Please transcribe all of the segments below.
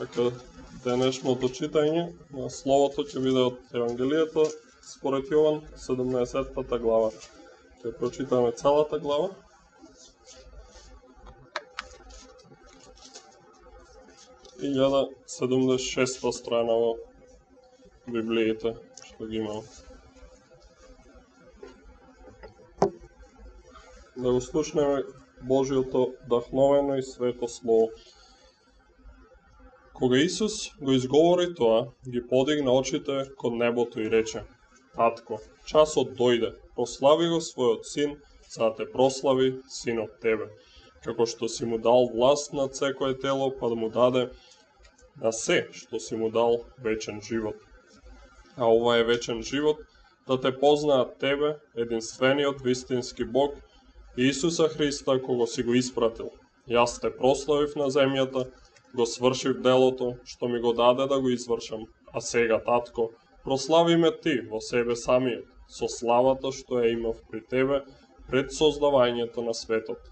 Така, денешното читање на Словото ќе биде од Евангелието според Јован, 17 глава. Ќе прочитаме целата глава. И 1076 страна во Библиите, што ги имам. Да го слушнеме Божиото вдахновено и свето Слово. Кога Исус го изговори тоа, ги подигна очите кон небото и рече: Татко, часот дојде, прослави го својот син, за да те прослави синот тебе, како што си му дал власт над секое тело, па да му даде на се што си му дал вечен живот. А ова е вечен живот, да те познаат тебе, единствениот вистински Бог, и Исуса Христа, кого си го испратил. Јас те прославив на земјата, го свршив делото, што ми го даде да го извршам. А сега, татко, прослави ме ти во себе самиот, со славата што ја имав при тебе пред создавањето на светот.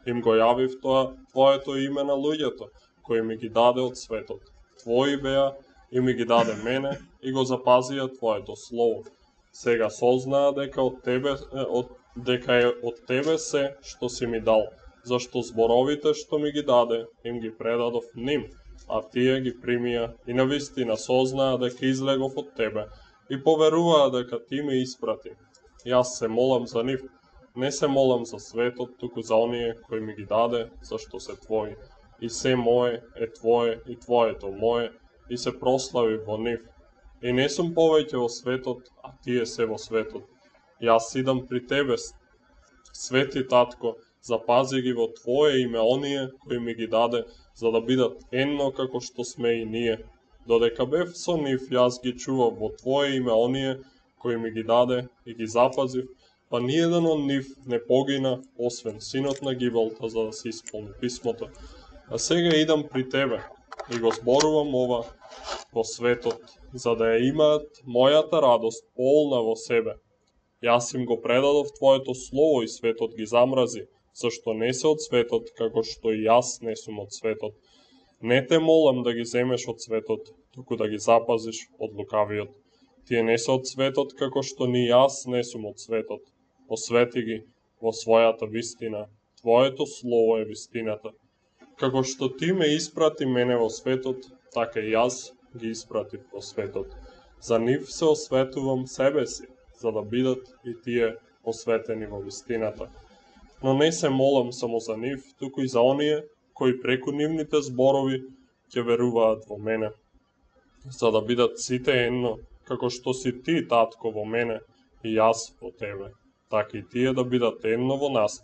Им го јавив тоа твоето име на луѓето, кои ми ги даде од светот. Твои беа и ми ги даде мене и го запазија твоето слово. Сега сознаа дека дека е од тебе се што си ми дал, зашто зборовите што ми ги даде, им ги предадов ним, а тие ги примија и навистина сознаа дека излегов од тебе и поверуваа дека ти ме испрати. Јас се молам за нив, не се молам за светот, туку за оние кои ми ги даде, зашто се твои. И се мое е твое и твоето мое, и се прослави во нив. И не сум повеќе во светот, а тие се во светот. Јас идам при тебе, свети татко, запази ги во твое име оние кои ми ги даде, за да бидат едно како што сме и ние. Додека бев со нив, јас ги чував во твое име оние кои ми ги даде и ги запазив, па ниеден од нив не погина, освен синот на гибелта, за да се исполни писмото. А сега идам при тебе и го зборувам ова во светот, за да ја имаат мојата радост полна во себе. Јас им го предадов твоето слово и светот ги замрази, зашто не се од светот, како што и јас не сум од светот. Не те молам да ги земеш од светот, туку да ги запазиш од лукавиот. Тие не се од светот, како што ни јас не сум од светот. Освети ги во својата вистина. Твоето слово е вистината. Како што ти ме испрати мене во светот, така и јас ги испратив во светот. За нив се осветувам себе си, за да бидат и тие осветени во вистината. Но не се молам само за нив, туку и за оние кои преку нивните зборови ќе веруваат во мене, за да бидат сите едно, како што си ти, татко, во мене и јас во тебе, така и тие да бидат едно во нас,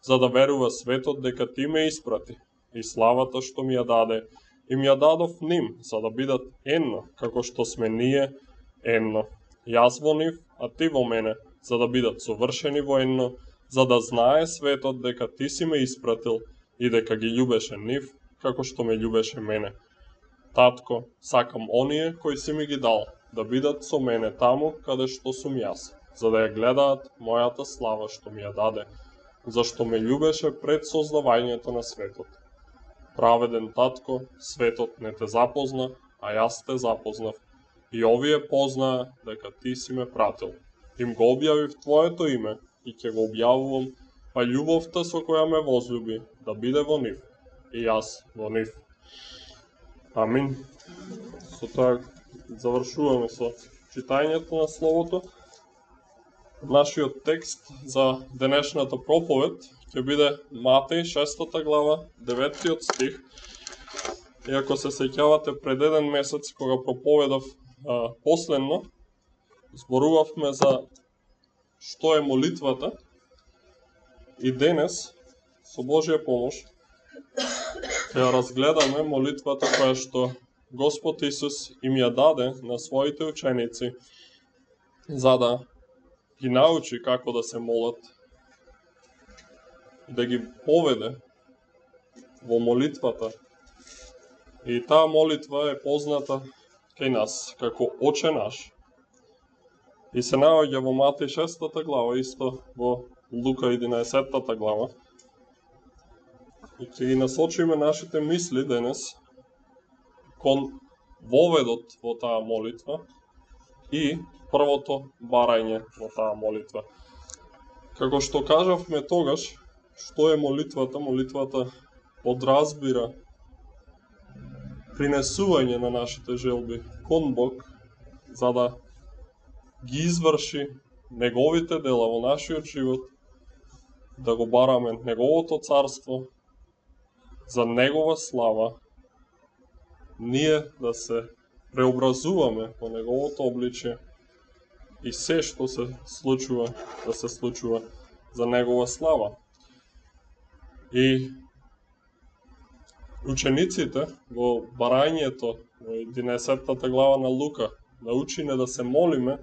за да верува светот дека ти ме испрати, и славата што ми ја даде, им ја дадов ним, за да бидат едно, како што сме ние едно. Јас во нив, а ти во мене, за да бидат совршени во едно, за да знае светот дека ти си ме испратил и дека ги љубеше нив, како што ме љубеше мене. Татко, сакам оние кои си ми ги дал, да бидат со мене таму каде што сум јас, за да ја гледаат мојата слава што ми ја даде, зашто ме љубеше пред создавањето на светот. Праведен татко, светот не те запозна, а јас те запознав, и овие познаа дека ти си ме пратил. Им го објавив твоето име и ќе го објавувам, па љубовта со која ме возлюби да биде во нив, и јас во нив. Амин. Со тоа завршуваме со читањето на Словото. Нашиот текст за денешната проповед ќе биде Матеј 6 глава, 9 стих. И ако се сеќавате пред еден месец кога проповедав последно, зборувавме за што е молитвата, и денес, со Божја помош, ќе разгледаме молитвата која што Господ Исус им ја даде на своите ученици, за да ги научи како да се молат, да ги поведе во молитвата. И таа молитва е позната кај нас како Оче наш. И се наоѓа во Матеј 6 глава, исто во Лука 11 глава. И ќе ги насочиме нашите мисли денес кон воведот во таа молитва и првото барање во таа молитва. Како што кажавме тогаш, што е молитвата? Молитвата подразбира принесување на нашите желби кон Бог, за да ги изврши неговите дела во нашиот живот, да го бараме неговото царство, за негова слава, ние да се преобразуваме во неговото обличје и се што се случува, да се случува за негова слава. И учениците во барањето во 11-та глава на Лука, научине да се молиме,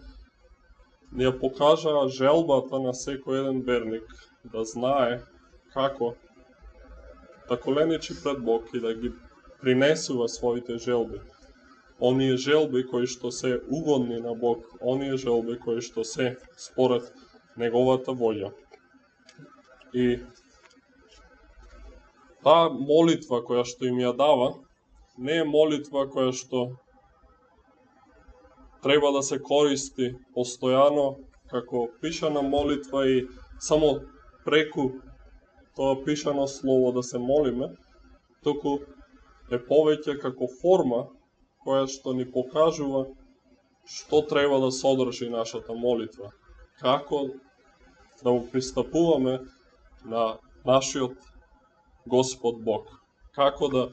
ни ја покажаа желбата на секој еден верник да знае како да коленичи пред Бог и да ги принесува своите желби. Оние желби кои што се угодни на Бог, оние желби кои што се според неговата волја. И таа молитва која што им ја дава, не е молитва која што треба да се користи постојано како пишана молитва и само преку тоа пишано слово да се молиме, туку е повеќе како форма која што ни покажува што треба да содржи нашата молитва, како да му пристапуваме на нашиот Господ Бог, како да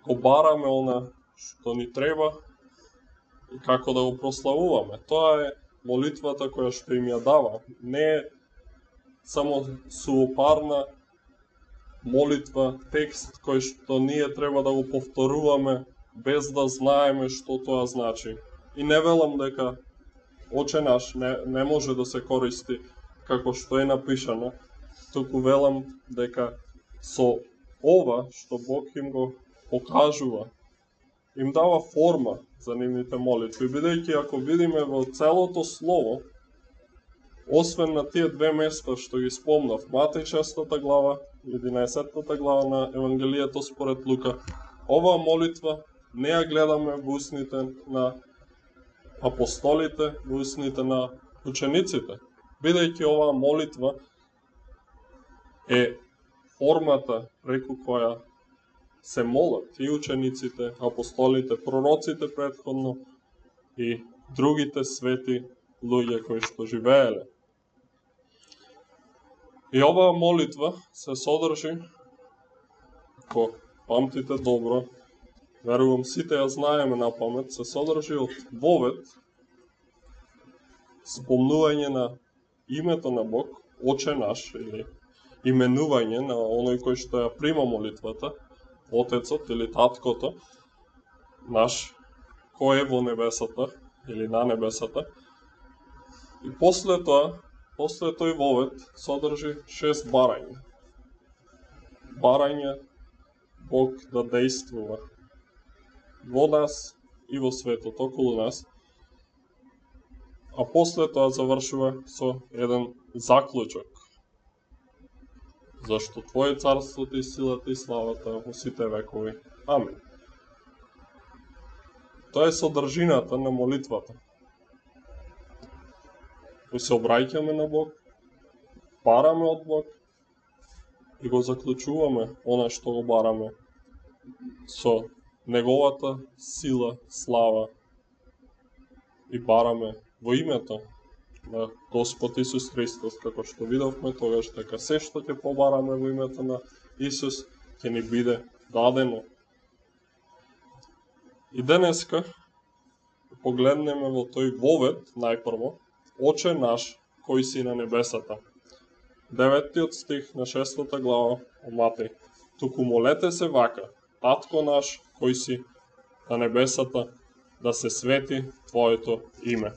го бараме она што ни треба и како да го прославуваме. Тоа е молитвата која што им ја дава. Не е само суопарна молитва, текст кој што ние треба да го повторуваме без да знаеме што тоа значи. И не велам дека Оче наш не може да се користи како што е напишано, туку велам дека со ова што Бог им го покажува, им дава форма за нивните молитви, бидејќи ако видиме во целото слово, освен на тие две места што ги спомнав, Матеј 6 глава, 11 глава на Евангелието според Лука, оваа молитва не ја гледаме во устните на апостолите, во устните на учениците, бидејќи оваа молитва е формата преку која се молат и учениците, апостолите, пророците претходно и другите свети луѓе кои што живееле. И оваа молитва се содржи, ако памтите добро, верувам сите ја знаеме на памет, се содржи од вовед, спомнување на името на Бог, Оче наш, или именување на оној кој што ја прима молитвата, Отецот или Таткото наш, кој е во небесата или на небесата. И после тој вовед содржи 6 барања. Барање Бог да действува во нас и во светот околу нас. А после тоа завршува со еден заклучок. Зашто Твое царството и силата и славата во сите векови. Амин. Тоа е содржината на молитвата. Кој се обраќаме на Бог, бараме од Бог и го заклучуваме она што го бараме со неговата сила, слава и бараме во името на Господ Исус Христос, како што видовме тогаш, дека се што ќе побараме во името на Исус ќе ни биде дадено. И денеска погледнеме во тој вовед најпрво, Оче наш кој си на небесата. 9 стих на 6 глава од Матеј. Туку молете се вака: Татко наш кој си на небесата, да се свети Твоето име.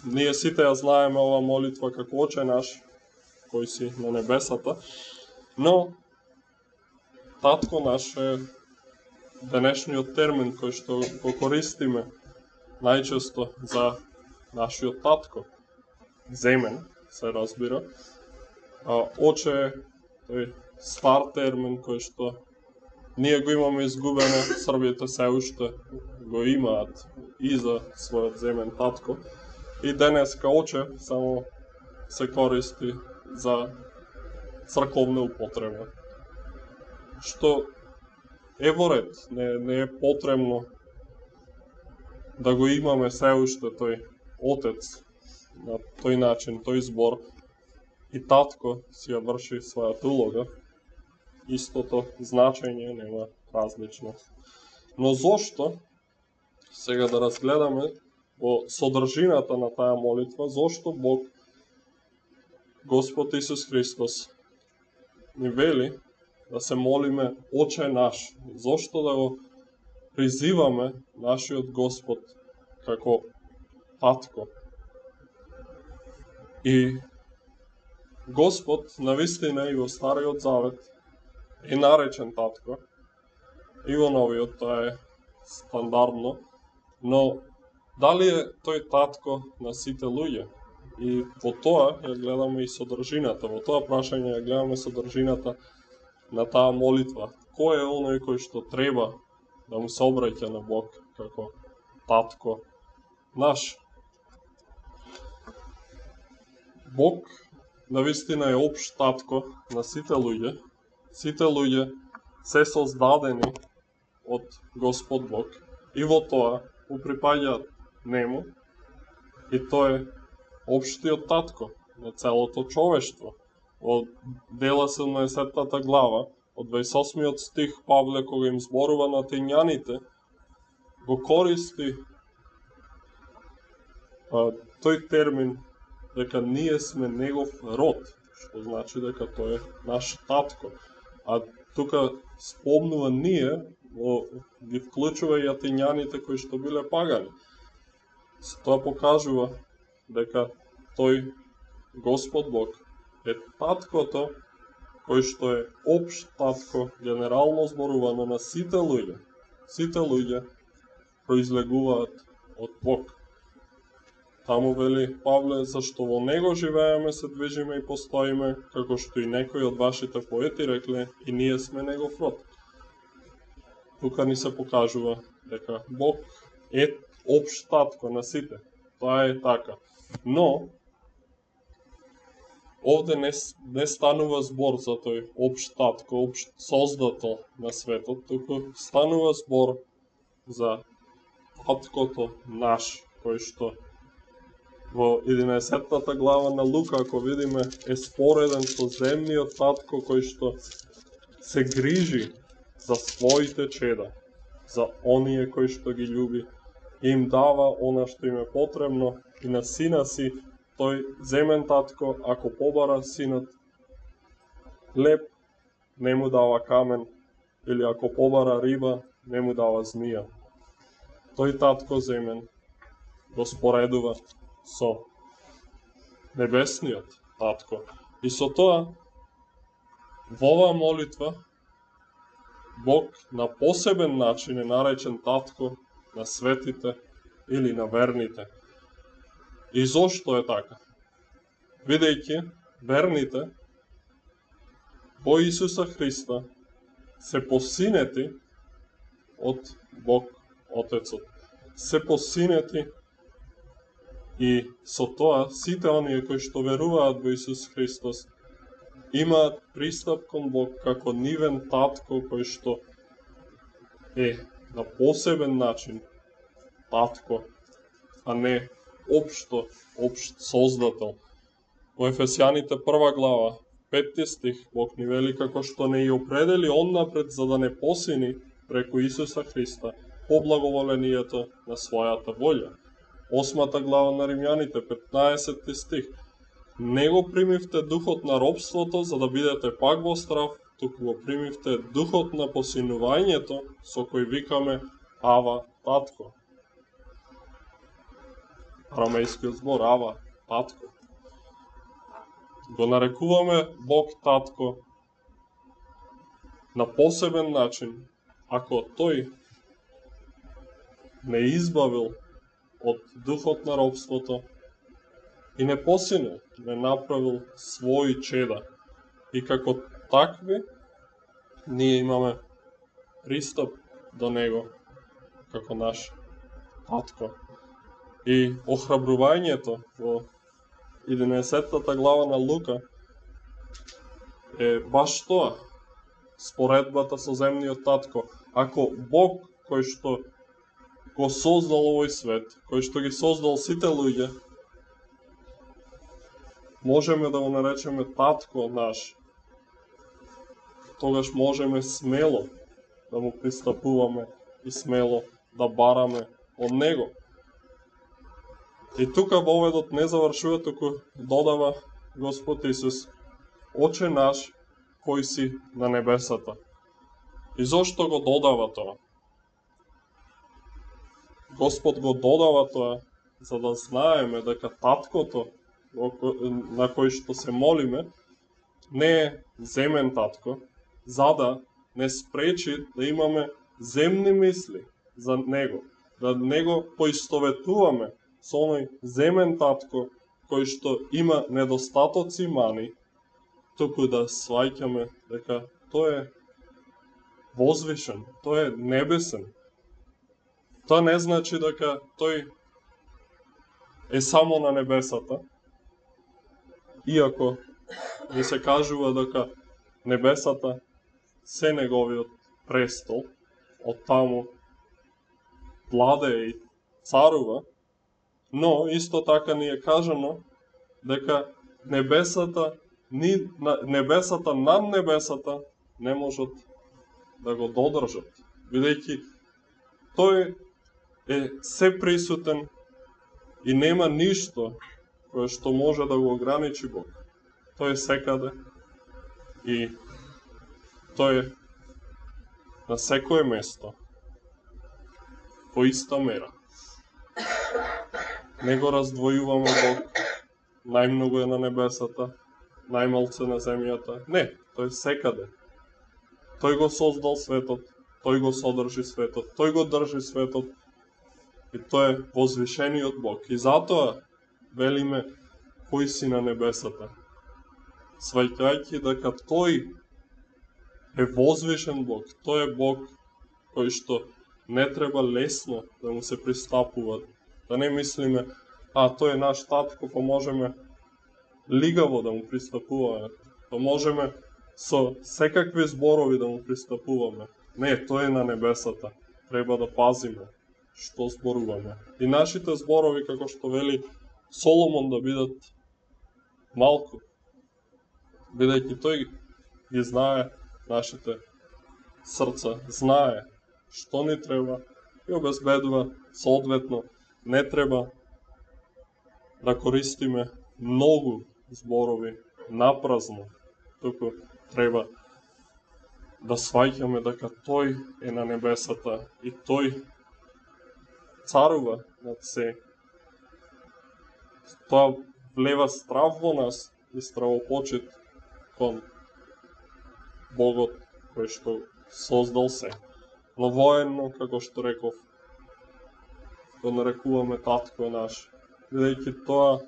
Ние сите ја знаеме ова молитва како Оче наш кој си на небесата, но Татко наш е денешниот термин кој што го користиме најчесто за нашиот татко. Земен, се разбира. А Оче е тој стар термин кој што ние го имаме изгубено, Србите се уште го имаат и за својот земен татко. И денеска оче само се користи за црковна употреба. Што е во ред, не е потребно да го имаме се уште тој отец на тој начин, тој збор, и татко си ја врши својата улога. Истото значење, нема различност. Но зошто, сега да разгледаме во содржината на таа молитва, зошто Бог, Господ Исус Христос, ни вели да се молиме Оче наш, зошто да го призиваме нашиот Господ како татко. И Господ, навистина, и во Стариот Завет е наречен татко, и во Новиот тоа е стандардно, но дали е тој татко на сите луѓе? И во тоа ја гледаме и содржината, во тоа прашање ја гледаме содржината на таа молитва. Кој е оној кој што треба да му се обраќа на Бог како татко наш? Бог навистина е општ татко на сите луѓе. Сите луѓе се создадени од Господ Бог и во тоа му припаѓаат нему, и тој е општиот татко на целото човештво. Во Дела 17 глава, од 28 стих, Павле, кога им зборува на Атењаните, го користи тој термин дека ние сме негов род, што значи дека тој е наш татко. А тука спомнува ние, ги вклучува и Атењаните кои што биле пагани. Тоа покажува дека тој Господ Бог е таткото кој што е општ татко, генерално зборувано на сите луѓе. Сите луѓе произлегуваат од Бог. Таму вели Павле, зашто во него живееме, се движиме и постоиме, како што и некои од вашите поети рекле, и ние сме негов род. Тука ни се покажува дека Бог е општ татко на сите. Тоа е така. Но овде не станува збор за тој општ татко, општ создател на светот, туку станува збор за таткото наш, кој што во 11 глава на Лука, ако видиме, е спореден со земниот татко кој што се грижи за своите чеда, за оние кои што ги љуби, и им дава она што им е потребно, и на сина си тој земен татко, ако побара синот хлеб, не му дава камен, или ако побара риба, не му дава змија. Тој татко земен го споредува со небесниот татко. И со тоа, во оваа молитва, Бог на посебен начин е наречен татко на светите или на верните. И зошто е така? Бидејќи верните во Исуса Христа се посинети од Бог Отецот. Се посинети, и со тоа сите оние кои што веруваат во Исус Христос имаат пристап кон Бог како нивен татко кој што е на посебен начин татко, а не општ создател. Во Ефесјаните 1 глава, 5 стих, Бог ни вели како што не ја определи однапред за да не посини преку Исуса Христа по благоволението на својата волја. 8 глава на Римјаните, 15 стих. Не го примивте духот на робството за да бидете пак во страв, туку го примивте духот на посинувањето со кој викаме Ава, татко. Арамејскиот збор Ава, татко. Го нарекуваме Бог татко на посебен начин, ако тој не избавил од духот на робството и не посинил, не направил своји чеда. И како такви, ние имаме пристап до него како наш татко. И охрабрувањето во 11-та глава на Лука е баш тоа, споредбата со земниот татко. Ако Бог кој што го создал овој свет, кој што ги создал сите луѓе, можеме да го наречеме татко наш, тогаш можеме смело да му пристапуваме и смело да бараме од него. И тука поведот не завршува, туку додава Господ Исус: Оче наш кој си на небесата. И зошто го додава тоа? Господ го додава тоа за да знаеме дека таткото на кој што се молиме не е земен татко, за да не спречи да имаме земни мисли за него, да него поистоветуваме со оној земен татко кој што има недостатоци и мани, туку да сваќаме дека тој е возвишен, тој е небесен. Тоа не значи дека тој е само на небесата, иако ни се кажува дека небесата се неговиот престол, од таму владее и царува, но исто така ни е кажано дека небесата над небесата не можат да го додржат, бидејќи тој е сеприсутен и нема ништо кое што може да го ограничи Бог. Тој е секаде и тој е на секое место по иста мера. Не го раздвојуваме Бог, најмногу е на небесата, најмалце на земјата. Не, тој секаде. Тој го создал светот, тој го содржи светот, тој го држи светот и тој е возвишениот Бог. И затоа велиме кој си на небесата, сваќајќи дека тој е возвишен Бог, тој е Бог кој што не треба лесно да му се пристапува. Да не мислиме, тој е наш татко, па можеме лигаво да му пристапуваме, па можеме со секакви зборови да му пристапуваме. Не, тој е на небесата. Треба да пазиме што зборуваме. И нашите зборови, како што вели Соломон, да бидат малку, бидејќи тој ги знае нашите срца, знае што ни треба и обезбедува соодветно. Не треба да користиме многу зборови напразно, туку треба да сваќаме дека тој е на небесата и тој царува над се. Тоа влева страв во нас и стравопочит кон Богот кој што создал се. Но военно, како што реков, го нарекуваме татко наш, бидејќи тоа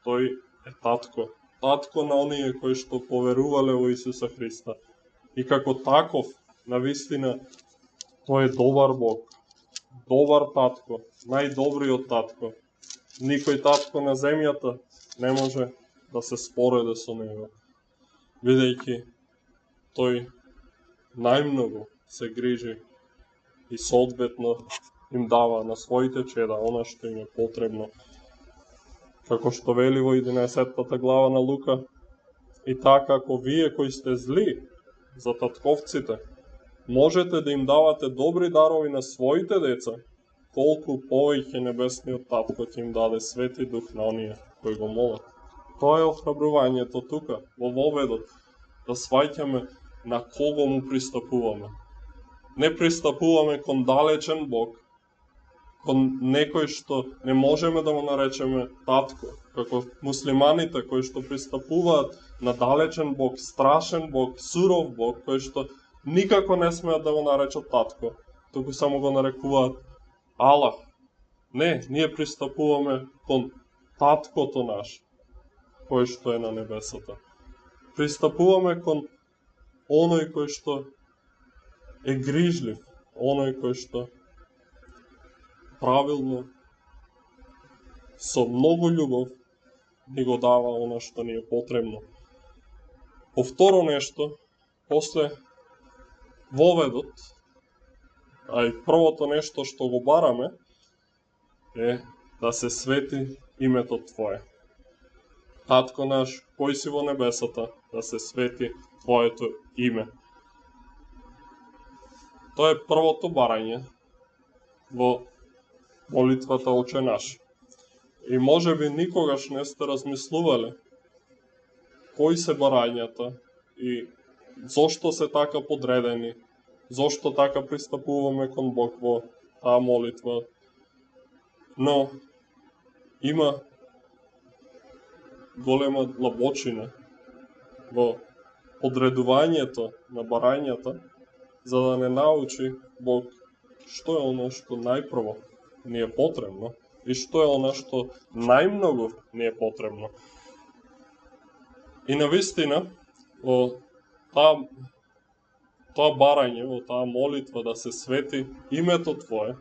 тој е татко. Татко на оние кои што поверувале во Исуса Христа. И како таков, навистина, тој е добар Бог, добар татко, најдобриот татко. Никој татко на земјата не може да се спореде со него, бидејќи тој најмногу се грижи и соодветно им дава на своите чеда она што им е потребно. Како што вели во 11-та глава на Лука: И така, ако вие кои сте зли за татковците, можете да им давате добри дарови на своите деца, колку повеќе небесниот татко ќе им даде Свети Дух на оние кои го молат. Тоа е охрабрувањето тука, во воведот, да сваќаме на кого му пристапуваме. Не пристапуваме кон далечен Бог, кон некој што не можеме да му наречеме татко, како муслиманите кои што пристапуваат на далечен Бог, страшен Бог, суров Бог, кој што никако не смеат да го наречат татко, туку само го нарекуваат Аллах. Не, ние пристапуваме кон таткото наш, кој што е на небесата. Пристапуваме кон оној кој што е грижлив, оној кој што правилно, со многу љубов, ни го дава она што ни е потребно. Повторо нешто, после воведот, а и првото нешто што го бараме, е да се свети името Твое. Татко наш, кој си во небесата, да се свети Твоето име. Тоа е првото барање во молитвата Оче наш. И може би никогаш не сте размислувале кои се барањата и зошто се така подредени, зошто така пристапуваме кон Бог во таа молитва. Но има голема длабочина во подредувањето на барањата, за да не научи Бог што е оно што најпрво ни е потребно и што е оно што најмногу ни е потребно. И навистина, во тоа барање, во таа молитва да се свети името Твое,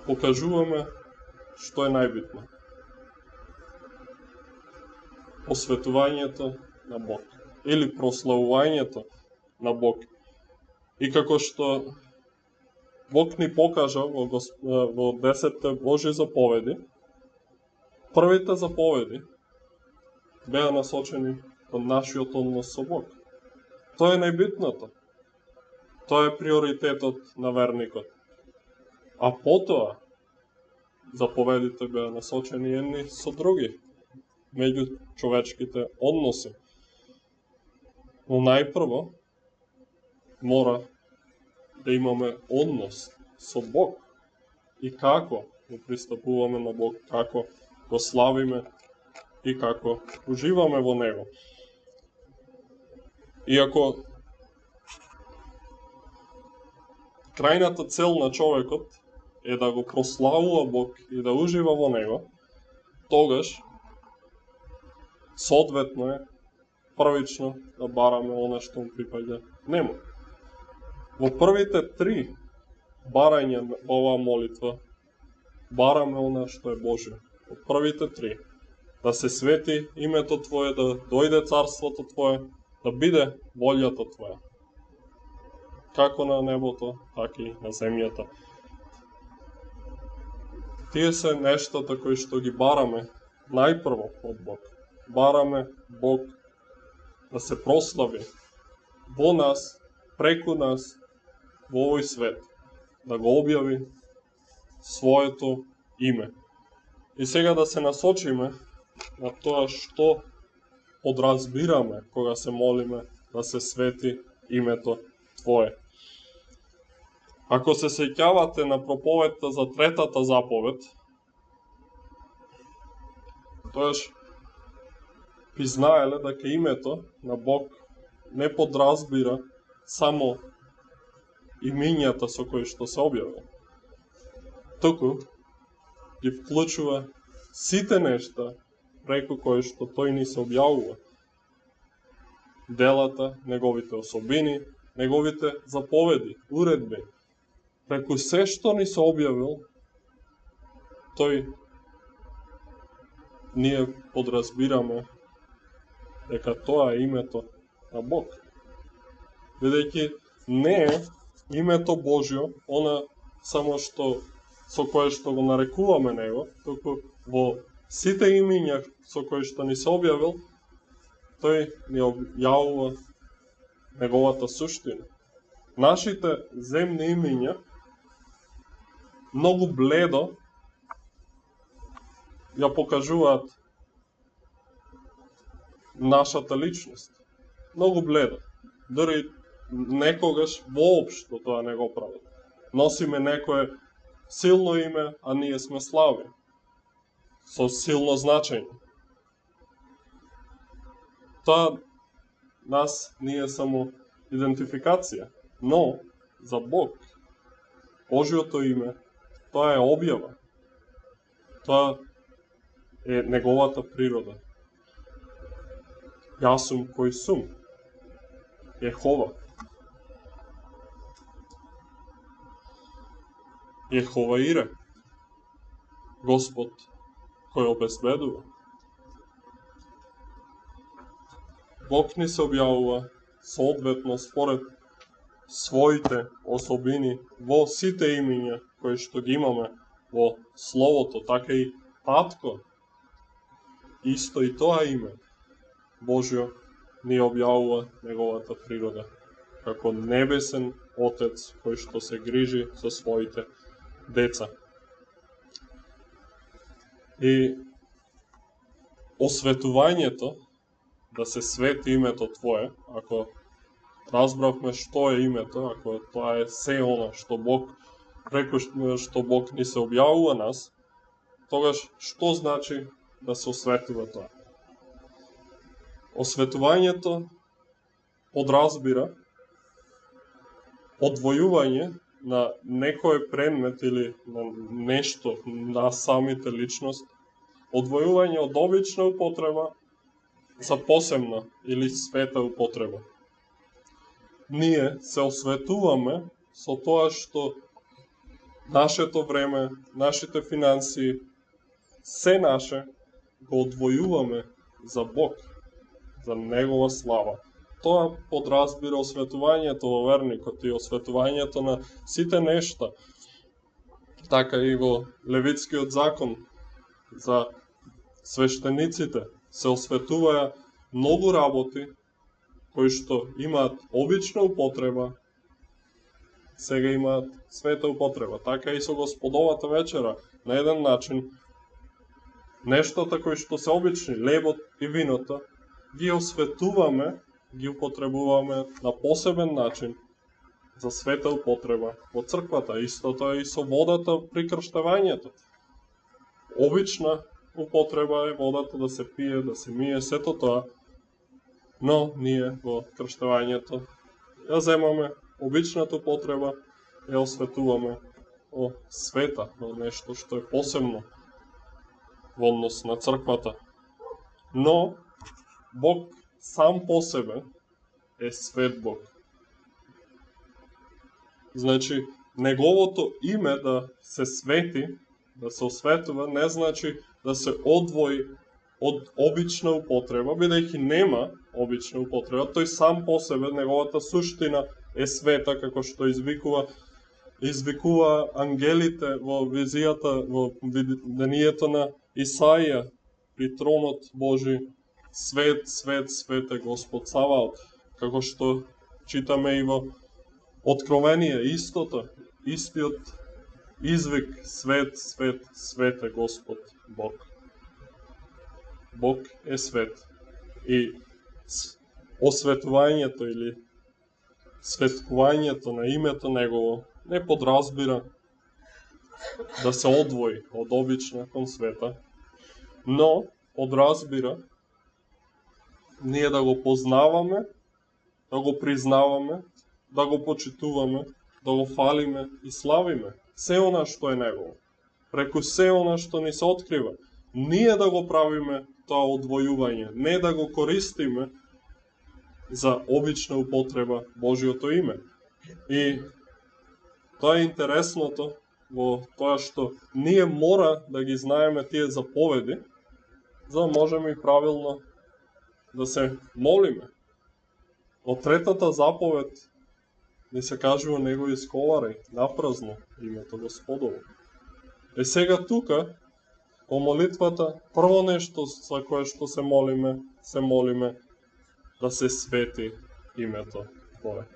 покажуваме што е најбитно. Посветувањето на Бог или прославувањето на Бог. И како што Бог ни покажа во 10 Божји заповеди, првите заповеди беа насочени кон нашиот однос со Бог. Тоа е најбитното. Тоа е приоритетот на верникот. А потоа заповедите беа насочени едни со други, меѓу човечките односи. Но најпрво мора да имаме однос со Бог. И како да пристапуваме на Бог, како го славиме и како уживаме во Него. Иако крајната цел на човекот е да го прославува Бог и да ужива во Него, тогаш соодветно е првично да бараме она што му припаѓа Нему. Во првите 3 барања во оваа молитва бараме она што е Божјо. Во првите 3 да се свети името Твое, да дојде царството Твое, да биде волјата Твоја. Како на небото, така и на земјата. Тие се нештата кои што ги бараме најпрво од Бог. Бараме Бог да се прослави во нас, преку нас, во овој свет, да го објави своето име. И сега да се насочиме на тоа што подразбираме кога се молиме да се свети името Твое. Ако се сеќавате на проповедта за 3-та заповед, тоаш би знаеле дека името на Бог не подразбира само имињата со кои што се објавува. Туку ги вклучува сите нешта преку кои што тој ни се објавува. Делата, неговите особини, неговите заповеди, уредби. Преку се што ни се објавил, тој ние подразбираме дека тоа е името на Бог. Бидејќи не е името Божјо, она само што со кое што го нарекуваме Него, туку во сите имиња со кои што ни се објавил, тој ни објавува неговата суштина. Нашите земни имиња многу бледо ја покажуваат нашата личност. Многу бледо. Дори некогаш воопшто тоа не го прават. Носиме некое силно име, а ние сме слаби. Со силно значење. Тоа нас не е само идентификација, но за Бог, Божјото име, тоа е објава. Тоа е неговата природа. Јас сум кој сум. Јехова. Јехова Ире. Господ кој обезбедува. Бог ни се објавува соодветно според своите особини во сите имиња кои што ги имаме во Словото, така и Татко, исто и тоа име Божјо ни објавува неговата природа, како небесен Отец кој што се грижи за своите деца. И осветувањето, да се свети името Твое, ако разбравме што е името, ако тоа е се она што Бог, преку што Бог ни се објавува нас, тогаш што значи да се осветува тоа? Осветувањето подразбира одвојување на некој предмет или на нешто на самите личност, одвојување од обична употреба за посебна или света употреба. Ние се осветуваме со тоа што нашето време, нашите финансии, се наше го одвојуваме за Бог, за Негова слава. Тоа подразбира осветувањето во верникот и осветувањето на сите нешта. Така и во Левитскиот закон за свештениците се осветуваја многу работи кои што имаат обична употреба, сега имаат света употреба. Така и со Господовата вечера, на еден начин, нештата кои што се обични, лебот и виното, ги осветуваме, ги употребуваме на посебен начин за света употреба во црквата. Истото е и со водата при крштевањето. Обична употреба е водата да се пие, да се мие, сето тоа, но ние во крштевањето ја земаме обичната употреба, ја осветуваме о света, о нешто што е посебно во однос на црквата. Но Бог сам по себе е свет Бог. Значи, неговото име да се свети, да се осветува, не значи да се одвои од обична употреба, бидејќи нема обична употреба. Тој сам по себе, неговата суштина е света, како што извикува ангелите во визијата, во видението на Исаија при тронот Божи. Свет, свет, свет е Господ Саваот, како што читаме и во Откровение, истиот извик, свет, свет, свет е Господ Бог. Бог е свет. И осветувањето или светкувањето на името Негово не подразбира да се одвои од обична кон света, но подразбира ние да го познаваме, да го признаваме, да го почитуваме, да го фалиме и славиме. Се она што е Негово. Преку се она што ни се открива. Ние да го правиме тоа одвојување, не да го користиме за обична употреба Божиото име. И тоа е интересното во тоа што ние мора да ги знаеме тие заповеди, за да можеме и правилно да се молиме. Во третата заповед ни се кажува не го исковарај напразно името Господово. Е сега тука, по молитвата, прво нешто за кое што се молиме да се свети името Твое.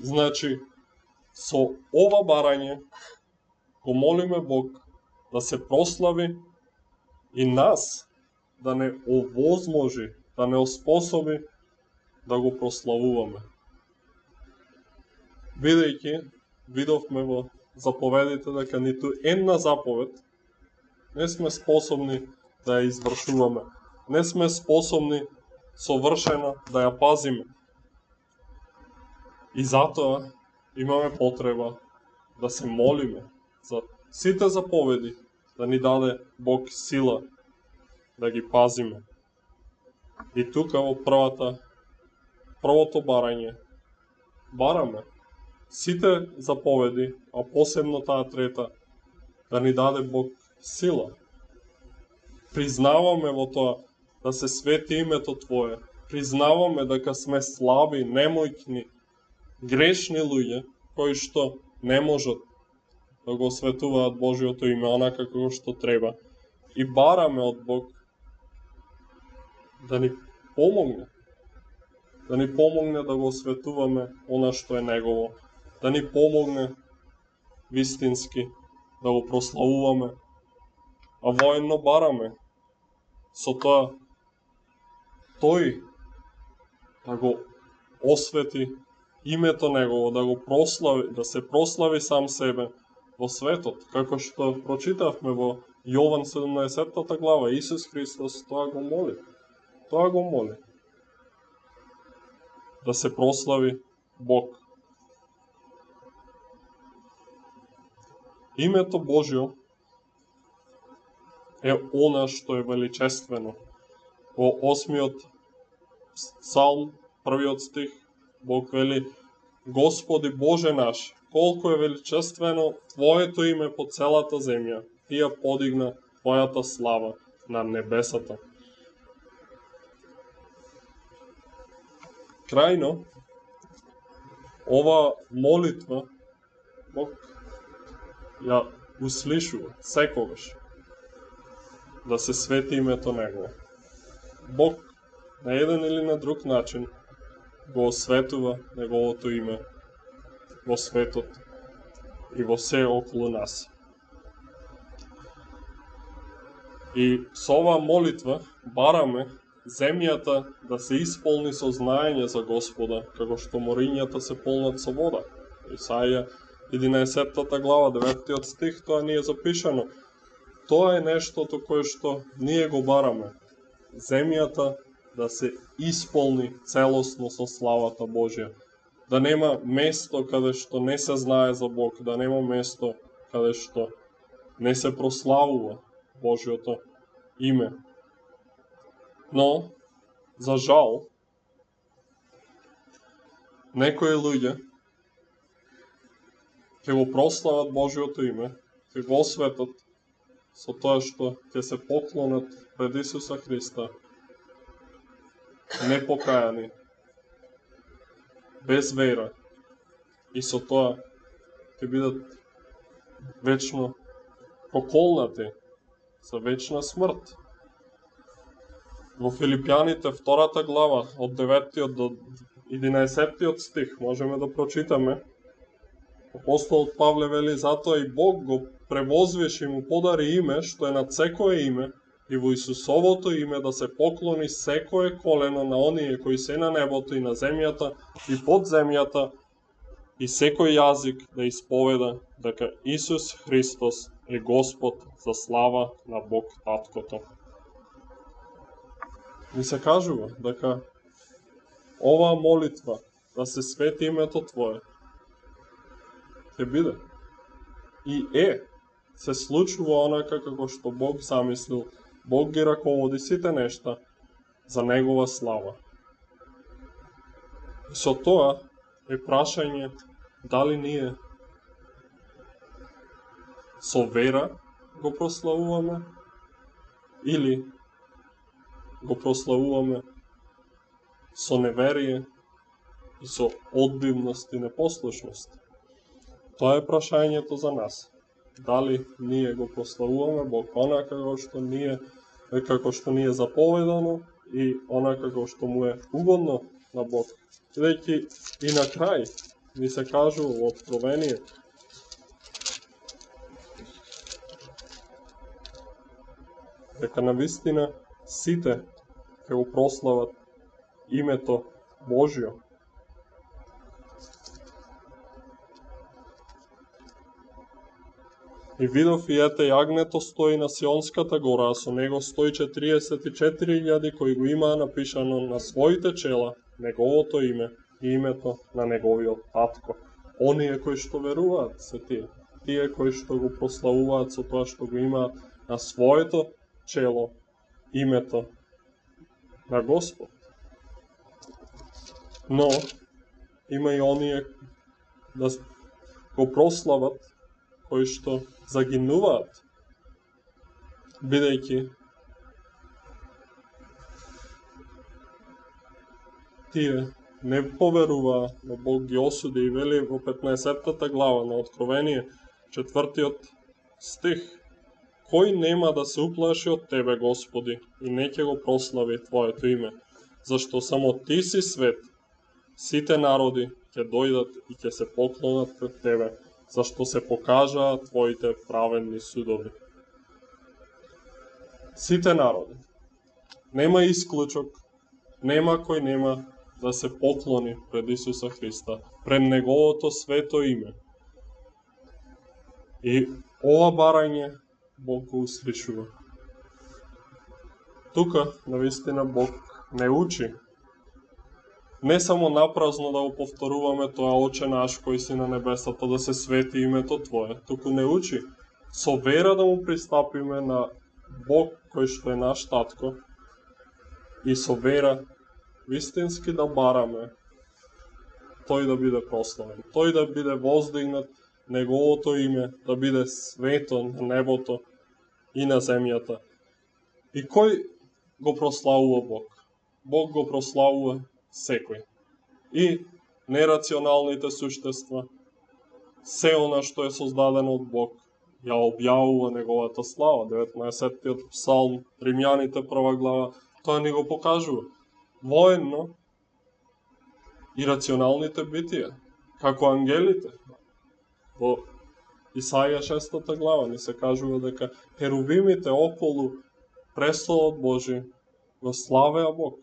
Значи, со ова барање го молиме Бог да се прослави и нас да не овозможи, да не оспособи да го прославуваме. Бидејќи видовме во заповедите дека ниту една заповед не сме способни да ја извршуваме. Не сме способни совршено да ја пазиме. И затоа имаме потреба да се молиме за сите заповеди, да ни даде Бог сила да ги пазиме. И тука во првото барање, бараме сите заповеди, а посебно таа трета, да ни даде Бог сила. Признаваме во тоа да се свети името Твое. Признаваме дека сме слаби, немојни, грешни луѓе, кои што не можат да го светуваат Божиото име онака како што треба. И бараме од Бог да ни помогне. Да ни помогне да го светуваме она што е Негово. Да ни помогне вистински да го прославуваме. А воедно бараме со тоа Тој да го освети името Негово, да го прослави, да се прослави сам себе во светот, како што прочитавме во Јован 17 глава. Исус Христос тоа го моли. Тоа го моли. Да се прослави Бог. Името Божјо е она што е величествено. Во 8-миот псалм, 1-виот стих, Бог вели: Господи Боже наш, колку е величествено Твоето име по целата земја, Ти ја подигна Твојата слава на небесата. Крајно, ова молитва Бог ја услишува секогаш да се свети името Негово. Бог на еден или на друг начин го осветува Неговото име во светот и во се околу нас. И со оваа молитва бараме земјата да се исполни со знаење за Господа, како што морињата се полнат со вода. Исаија 11 глава, 9 стих, тоа ни е запишано. Тоа е нештото кое што ние го бараме. Земјата да се исполни целосно со славата Божја. Да нема место каде што не се знае за Бог, да нема место каде што не се прославува Божјото име. Но, за жал, некои луѓе ќе го прослават Божјото име, ќе го осветат со тоа што ќе се поклонат пред Исуса Христа, непокаяни, без вера, и со тоа ќе бидат вечно проколнати за вечна смрт. Во Филипјаните 2 глава, од 9 до 11 стих, можеме да прочитаме. Апостолот Павле вели: затоа и Бог го превозвеше и му подари име, што е над секое име, и во Исусовото име да се поклони секое колено на оние кои се на небото и на земјата и под земјата, и секој јазик да исповеда дека Исус Христос е Господ, за слава на Бог Таткото. Ни се кажува дека оваа молитва да се свети името Твое ќе биде и се случува онака како што Бог замислил. Бог ги раководи сите нешта за Негова слава. И со тоа е прашање дали ние со вера го прославуваме или го прославуваме со неверие и со одбивност и непослушност. Тоа е прашањето за нас. Дали ние го прославуваме Бог онака како што ни е заповедано и онака како што му е угодно на Бог. Бидејќи и на крај ни се кажува во Откровение дека навистина сите ќе го прослават името Божјо. И видов и ете јагнето стои на Сионската гора, а со него 144.000 кои го имаа напишано на своите чела Неговото име и името на Неговиот Татко. Оние кои што веруваат се тие кои што го прославуваат со тоа што го имаат на своето чело името на Господ. Но има и оние да го прослават кои што загинуваат, бидејќи тие не поверуваа, но Бог ги осуди и вели во 15-та глава на Откровение, 4 стих: кој нема да се уплаши од Тебе, Господи, и не ќе го прослави Твоето име, зашто само Ти си свет, сите народи ќе дојдат и ќе се поклонат пред Тебе, зашто се покажаа Твоите праведни судови. Сите народи. Нема исклучок, нема кој нема да се поклони пред Исуса Христа, пред Неговото свето име. И ова барање Бог го услишува. Тука, навистина, Бог не учи. Не само напразно да го повторуваме тоа Оче наш кој си на небесата, да се свети името Твое, туку не учи со вера да му пристапиме на Бог кој што е наш татко и со вера вистински да бараме тој да биде прославен, тој да биде воздигнат, Неговото име да биде свето на небото и на земјата. И кој го прославува Бог? Бог го прославува секој. И нерационалните суштества, се она што е создадено од Бог, ја објавува Неговата слава. 19-тиот псалм, Римјаните 1 глава, тоа ни го покажува. Воедно и рационалните битија, како ангелите. Во Исаија 6 глава ни се кажува дека херувимите околу престолот Божи го славеа Бог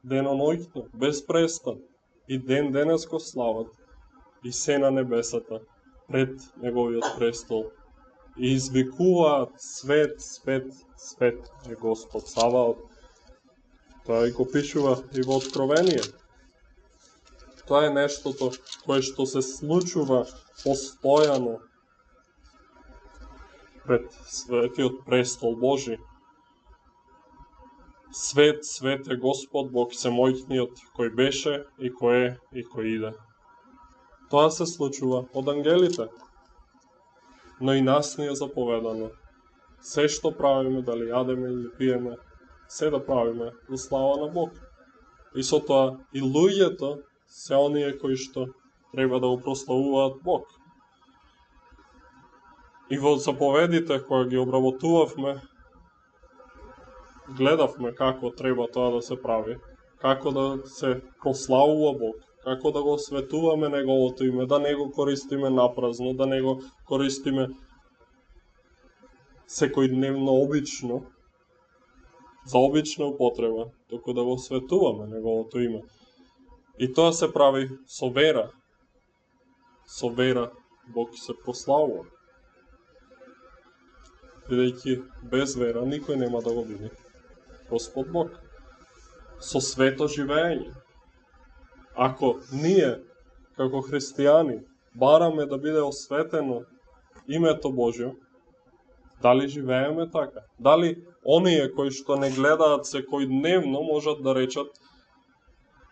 деноноќно, без престан, и ден денес го слават, и се на небесата пред Неговиот престол, и извикуваат: свет, свет, свет е Господ Саваот. Тоа и го пишува и во Откровение. Тоа е нештото кое што се случува постојано пред светиот престол Божи. Свет, свет е Господ Бог Всемојниот, кој беше и кој е и кој иде. Тоа се случува од ангелите, но и нас ни е заповедано. Се што правиме, дали јадеме или пиеме, се да правиме за слава на Бог. И со тоа и луѓето се оние кои што треба да го прославуваат Бог. И во заповедите кои ги обработувавме, гледавме како треба тоа да се прави, како да се прославува Бог, како да го светуваме Неговото име, да не го користиме напразно, да не го користиме секојдневно обично, за обична употреба, току да го светуваме Неговото име. И тоа се прави со вера. Со вера Бог се прославува. Бидејќи без вера никој нема да го види Господ Бог. Со свето живење. Ако ние, како христијани, бараме да биде осветено името Божјо, дали живееме така? Дали оние кои што не гледаат секојдневно можат да речат: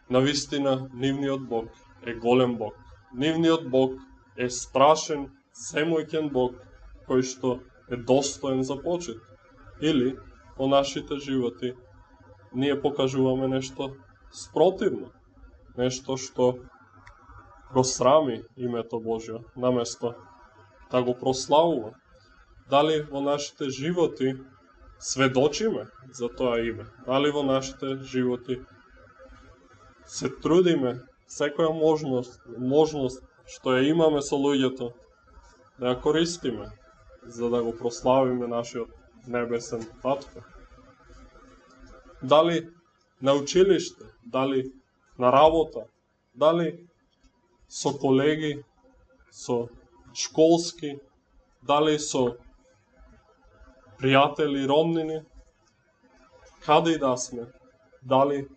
навистина нивниот Бог е голем Бог. Нивниот Бог е страшен, семојќен Бог, кој што е достоен за почит. Или во нашите животи ние покажуваме нешто спротивно, нешто што го срами името Божјо, наместо да го прославува. Дали во нашите животи сведочиме за тоа име? Дали во нашите животи се трудиме секоја можност што ја имаме со луѓето да ја користиме за да го прославиме нашиот небесен татко? Дали на училиште, дали на работа, дали со колеги, со школски, дали со пријатели, роднини, каде и да сме, дали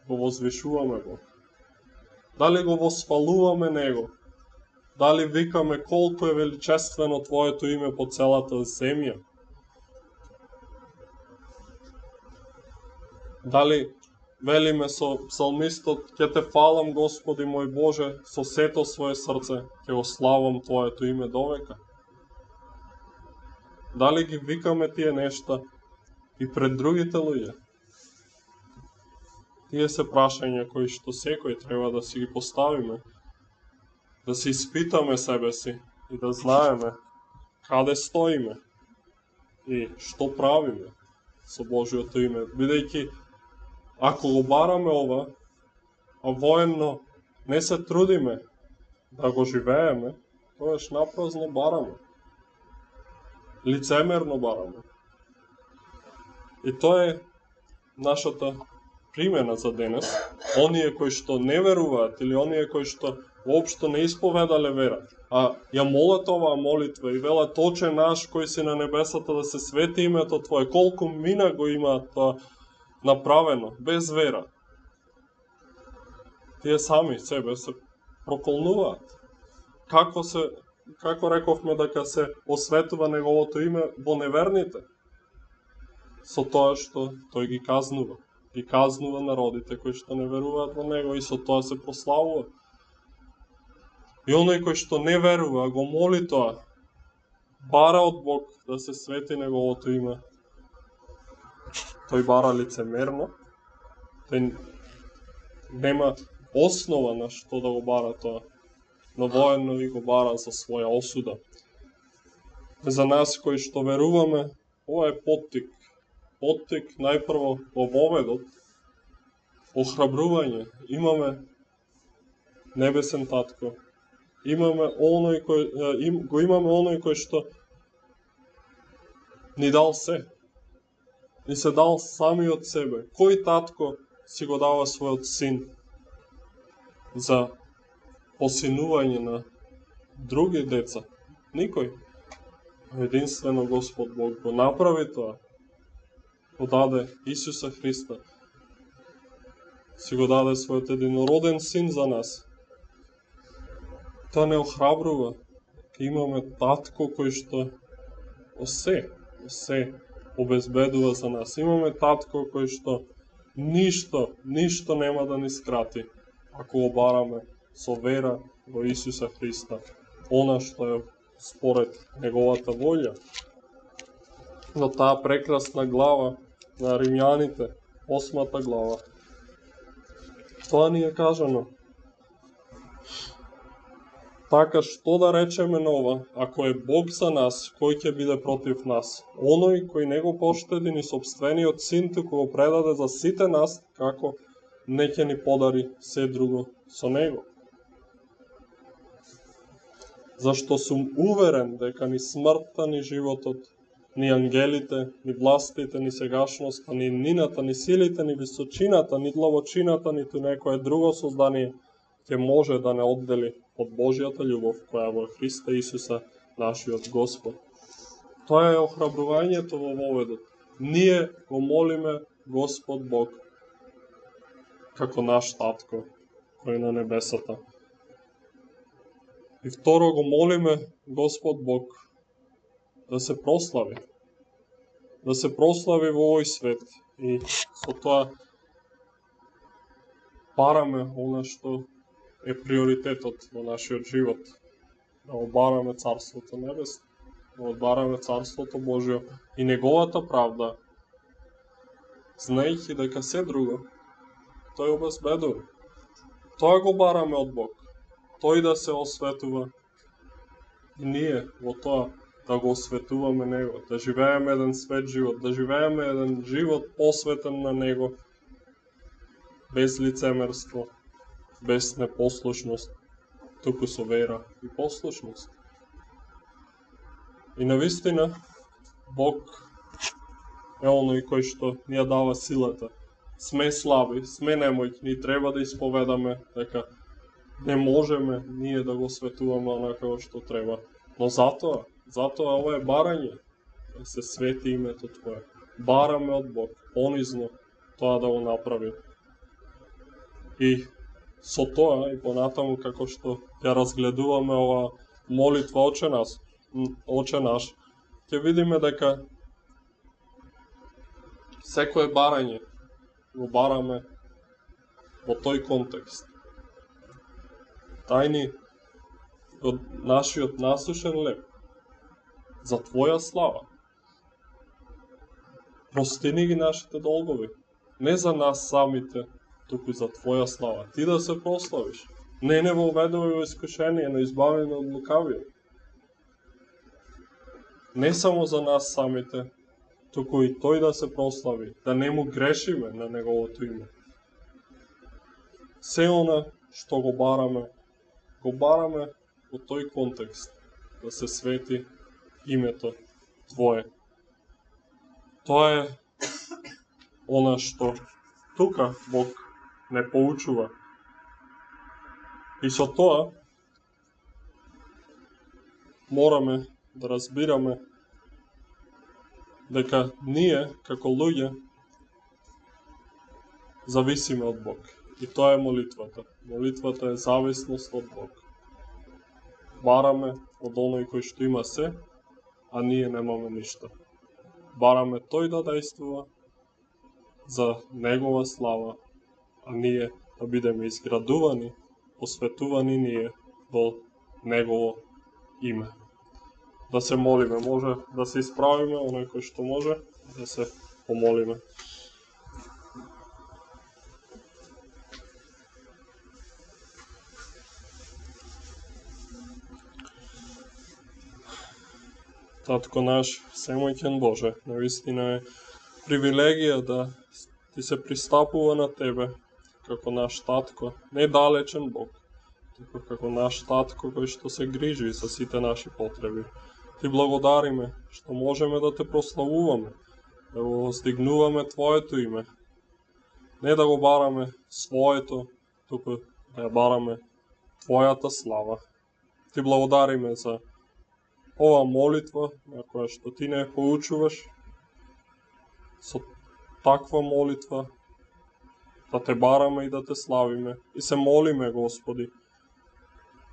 го возвишуваме Бог, дали го воспалуваме Него, дали викаме колку е величествено Твоето име по целата земја, дали велиме со псалмистот, ќе те фалам, Господи мој Боже, со сето свое срце, ќе го славам Твоето име довека. Дали ги викаме тие нешта и пред другите луѓе? Тие се прашања кои што секој треба да си ги поставиме, да се испитаме себе си и да знаеме каде стоиме и што правиме со Божјото име, бидејќи ако го бараме ова, а военно не се трудиме да го живееме, тогаш напразно бараме. Лицемерно бараме. И тоа е нашата примена за денес. Оние кои што не веруваат или оние кои што воопшто не исповедале вера, а ја молат оваа молитва и велат Оче наш кој си на небесата, да се свети името Твое, колку мина го имаат тоа направено, без вера. Тие сами себе се проколнуваат. Како рековме дека се осветува Неговото име во неверните? Со тоа што Тој ги казнува. Ги казнува народите кои што не веруваат во Него и со тоа се прославува. И оној кој што не верува, го моли тоа, бара од Бог да се свети Неговото име. Тој бара лицемерно, тој нема основа на што да го бара тоа, но воено и го бара за своја осуда. За нас кои што веруваме, ова е поттик. Поттик најпрво во воведот, охрабрување. Имаме небесен татко. Имаме оној кој што ни дал се. Ни се дал самиот себе. Кој татко си го дава својот син за посинување на други деца? Никој. Единствено Господ Бог го направи тоа. Го даде Исуса Христа. Си го даде својот единороден син за нас. Тоа не охрабрува. Имаме татко кој што се обезбедува за нас. Имаме татко кој што ништо нема да ни скрати, ако го бараме со вера во Исуса Христа, она што е според Неговата волја. Но таа прекрасна глава на Римјаните, 8 глава, тоа ни е кажано. Така што да речеме на ова, ако е Бог за нас, кој ќе биде против нас? Оној кој не го поштеди ни сопствениот син, туку го предаде за сите нас, како не ќе ни подари се друго со него. Зашто сум уверен дека ни смртта, ни животот, ни ангелите, ни властите, ни сегашноста, ни нината, ни силите, ни височината, ни длабочината, ниту некое друго создание ќе може да не оддели од Божјата љубов која во Христа Исуса, нашиот Господ. Тоа е охрабрувањето во воведот. Ние го молиме Господ Бог како наш татко кој е на небесата. И второ го молиме Господ Бог да се прослави. Да се прослави во овој свет и со тоа бараме она што е приоритетот во нашиот живот. Да обараме Царството Небесно, да обараме Царството Божјо и Неговата правда, знаејќи дека се друго Тој обезбедува. Тоа го бараме од Бог. Тој да се осветува и ние во тоа да го осветуваме Него, да живееме еден свет живот, да живееме еден живот посветен на Него, без лицемерство, без непослушност, туку со вера и послушност. И навистина, Бог е оној кој што ни ја дава силата. Сме слаби, сме немојки, ни треба да исповедаме дека не можеме ние да го светуваме онака што треба. Но затоа ова е барање, да се свети името Твое. Бараме од Бог, понизно тоа да го направи. И со тоа и понатаму како што ја разгледуваме ова молитва Оче наш, ќе видиме дека секое барање го бараме во тој контекст. Дај ни од нашиот насушен леп за Твоја слава. Прости ни ги нашите долгови, не за нас самите, туку за Твоја слава. Ти да се прославиш. Не воведуваме во искушение, но избавиме од лукавиот. Не само за нас самите, туку и тој да се прослави, да не му грешиме на неговото име. Се она што го бараме во тој контекст, да се свети името Твое. Тоа е она што тука Бог не поучува. И со тоа мораме да разбираме дека ние, како луѓе, зависиме од Бог. И тоа е молитвата. Молитвата е зависност од Бог. Бараме од оној кој што има се, а ние немаме ништо. Бараме тој да дејствува за негова слава, а ние да бидеме изградувани, посветувани ние во негово име. Да се молиме, може да се исправиме, оној кој што може, да се помолиме. Татко наш, всемоќен Боже, навистина е привилегија да ти се пристапува на Тебе, како наш татко, не далечен Бог, туку како наш татко кој што се грижи за сите наши потреби. Ти благодариме што можеме да те прославуваме, да го воздигнуваме Твоето име, не да го бараме своето, туку да ја бараме Твојата слава. Ти благодариме за ова молитва, на која што Ти не поучуваш, со таква молитва, да те бараме и да те славиме. И се молиме, Господи,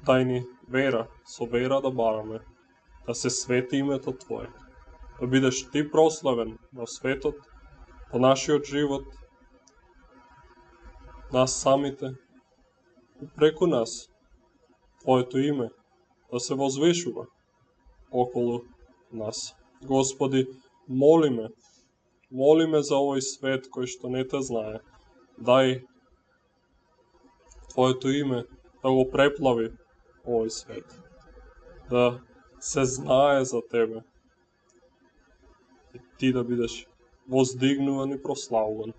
дај ни вера, со вера да бараме, да се свети името Твое, да бидеш Ти прославен во светот, во нашиот живот, нас самите, и преку нас, Твоето име, да се возвишува околу нас. Господи, молиме за овој свет кој што не те знае. Дај Твоето име да го преплави овој свет, да се знае за Тебе и Ти да бидеш воздигнуван и прославуван.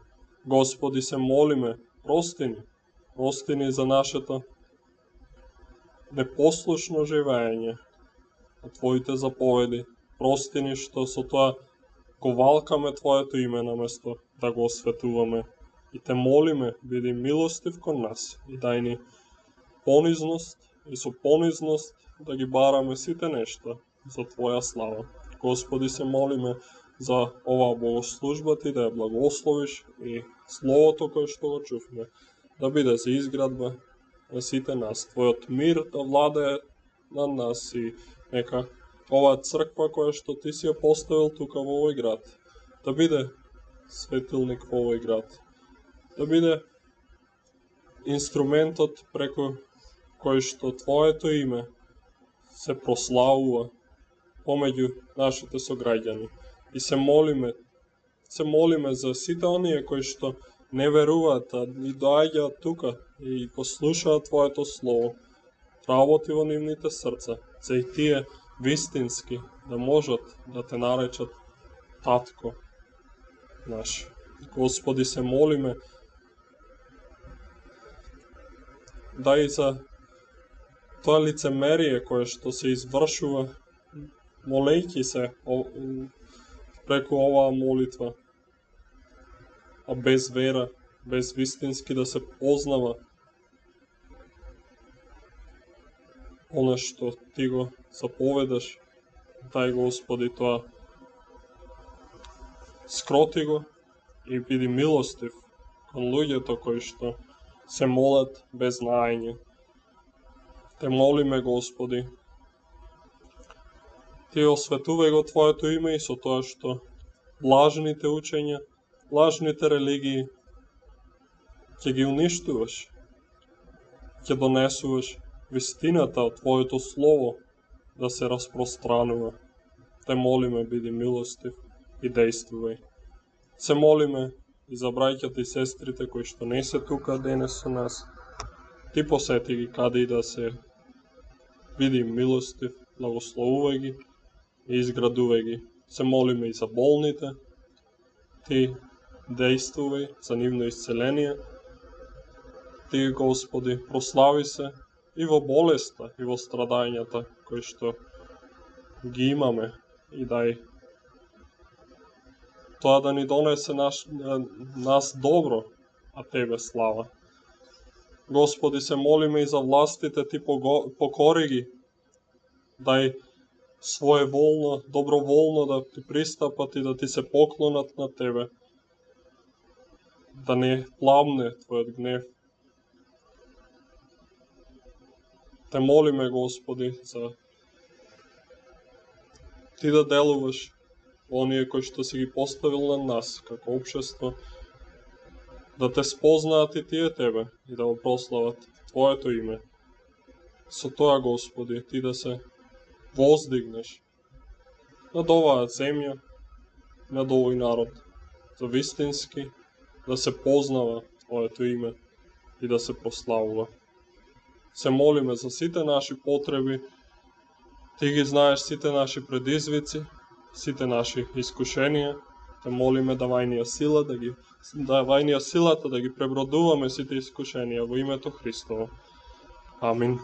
Господи, се молиме, прости ни за нашето непослушно живење на Твоите заповеди. Прости ни што со тоа го валкаме Твоето име наместо да го осветуваме. И те молиме, биди милостив кон нас и дај ни понизност и со понизност да ги бараме сите нешта за Твоја слава. Господи, се молиме за оваа богослужба, Ти да ја благословиш и Словото кое што го чувме да биде за изградба на сите нас. Твојот мир да владее на нас и нека оваа црква која што Ти си ја поставил тука во овој град да биде светилник во овој град, да биде инструментот преку кој што Твоето име се прославува помеѓу нашите сограѓани. И се молиме за сите оние кои што не веруваат, а ни доаѓаат тука и го слушаат Твоето слово, работи во нивните срца, за и тие вистински да можат да те наречат татко наш. Господи, се молиме дај за тоа лицемерие кое што се извршува молејќи се преку оваа молитва, а без вера, без вистински да се познава она што Ти го заповедаш. Дај, Господи, тоа скроти го и биди милостив кон луѓето кои што се молат без знаење. Те молиме, Господи, Ти осветувај го Твоето име и со тоа што лажните учења, лажните религии ќе ги уништуваш, ќе донесуваш вистината од Твоето Слово да се распространува. Те молиме, биди милостив и действувај. Се молиме и за браќата и сестрите кои што не се тука денес со нас. Ти посети ги каде и да се, биди милостив, благословувај ги и изградувај ги. Се молиме и за болните. Ти действувај за нивно исцеление. Ти, Господи, прослави се и во болеста, и во страдањата кои што ги имаме, и дај тоа да ни донесе нас добро, а Тебе слава. Господи, се молиме и за властите, Ти покори ги, дај своеволно, доброволно да Ти пристапат и да Ти се поклонат на Тебе, да не пламне Твојот гнев. Те молиме, Господи, за Ти да делуваш оние кои што си ги поставил на нас како општество, да Те спознаат и тие Тебе и да го прослават Твоето име. Со тоа, Господи, Ти да се воздигнеш над оваа земја, над овој народ, за вистински да се познава Твоето име и да се прославува. Се молиме за сите наши потреби. Ти ги знаеш сите наши предизвици, сите наши искушенија. Те молиме давај ни ја силата да ги пребродуваме сите искушенија во името Христово. Амин.